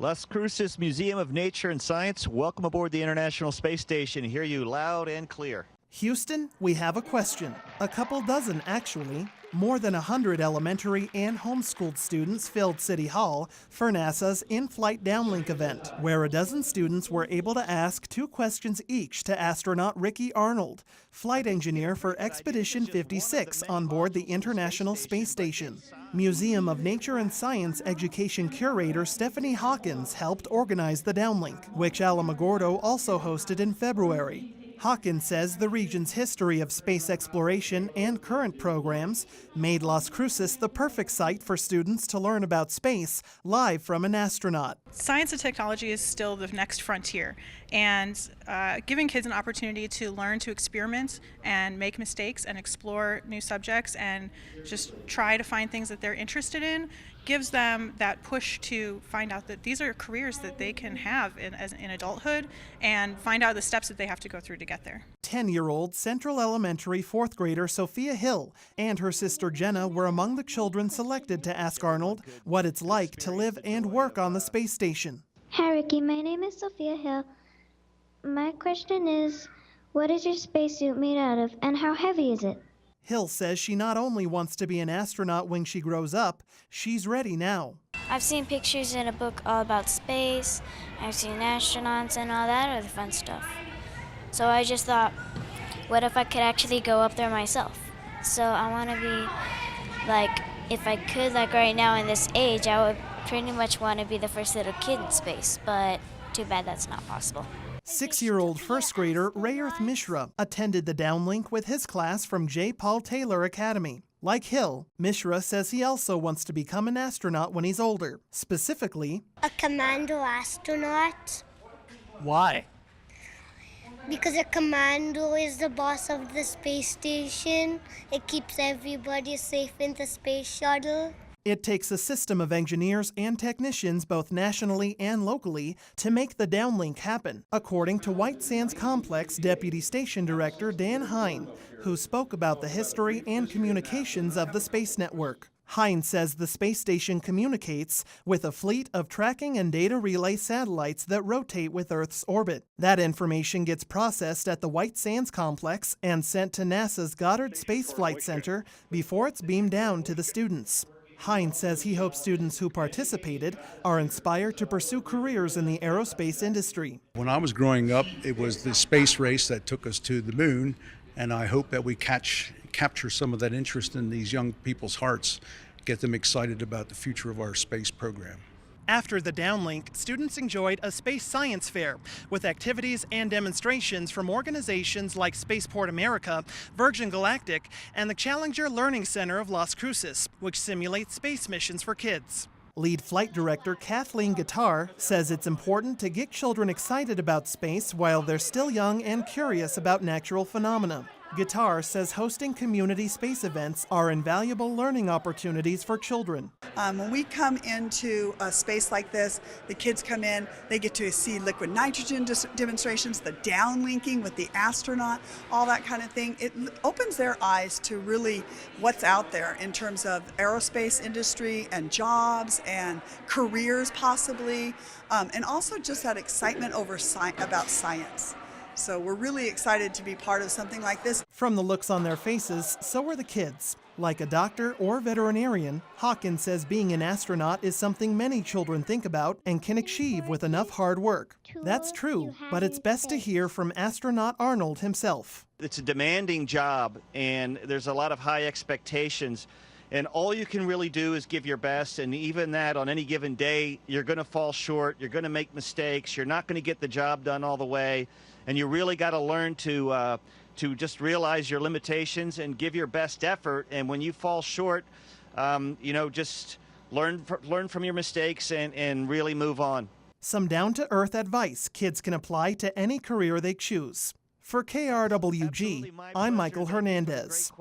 Las Cruces Museum of Nature and Science, welcome aboard the International Space Station. Hear you loud and clear. Houston, we have a question. A couple dozen, actually. More than 100 elementary and homeschooled students filled City Hall for NASA's in-flight Downlink event, where a dozen students were able to ask 2 questions each to astronaut Ricky Arnold, flight engineer for Expedition 56 on board the International Space Station. Museum of Nature and Science education curator Stephanie Hawkins helped organize the Downlink, which Alamogordo also hosted in February. Hawkins says the region's history of space exploration and current programs made Las Cruces the perfect site for students to learn about space live from an astronaut. Science and technology is still the next frontier, and giving kids an opportunity to learn to experiment and make mistakes and explore new subjects and just try to find things that they're interested in gives them that push to find out that these are careers that they can have in adulthood and find out the steps that they have to go through to get there. 10-year-old Central Elementary 4th grader Sophia Hill and her sister Jenna were among the children selected to ask Arnold what it's like to live and work on the space station. Hi Ricky, my name is Sophia Hill. My question is, what is your spacesuit made out of and how heavy is it? Hill says she not only wants to be an astronaut when she grows up, she's ready now. I've seen pictures in a book all about space. I've seen astronauts and all that other fun stuff. So I just thought, what if I could actually go up there myself? So I want to be like, if I could, like right now in this age, I would pretty much want to be the first little kid in space, but too bad that's not possible. 6-year-old first grader Rayerth Mishra attended the Downlink with his class from J. Paul Taylor Academy. Like Hill, Mishra says he also wants to become an astronaut when he's older. Specifically, a commando astronaut. Why? Because a commando is the boss of the space station. It keeps everybody safe in the space shuttle. It takes a system of engineers and technicians both nationally and locally to make the Downlink happen, according to White Sands Complex Deputy Station Director Dan Hein, who spoke about the history and communications of the space network. Hein says the space station communicates with a fleet of tracking and data relay satellites that rotate with Earth's orbit. That information gets processed at the White Sands Complex and sent to NASA's Goddard Space Flight Center before it's beamed down to the students. Hein says he hopes students who participated are inspired to pursue careers in the aerospace industry. When I was growing up, it was the space race that took us to the moon, and I hope that we capture some of that interest in these young people's hearts, get them excited about the future of our space program. After the Downlink, students enjoyed a space science fair with activities and demonstrations from organizations like Spaceport America, Virgin Galactic, and the Challenger Learning Center of Las Cruces, which simulates space missions for kids. Lead flight director Kathleen says it's important to get children excited about space while they're still young and curious about natural phenomena. Guitar says hosting community space events are invaluable learning opportunities for children. When we come into a space like this, the kids come in, they get to see liquid nitrogen demonstrations, the downlinking with the astronaut, all that kind of thing. It opens their eyes to really what's out there in terms of aerospace industry and jobs and careers possibly, and also just that excitement about science. So we're really excited to be part of something like this. From the looks on their faces, so are the kids. Like a doctor or veterinarian, Hawkins says being an astronaut is something many children think about and can achieve with enough hard work. That's true, but it's best to hear from astronaut Arnold himself. It's a demanding job, and there's a lot of high expectations. And all you can really do is give your best, and even that on any given day, you're going to fall short, you're going to make mistakes, you're not going to get the job done all the way, and you really got to learn to just realize your limitations and give your best effort. And when you fall short, just learn from your mistakes and really move on. Some down-to-earth advice kids can apply to any career they choose. For KRWG, I'm Michael Hernandez.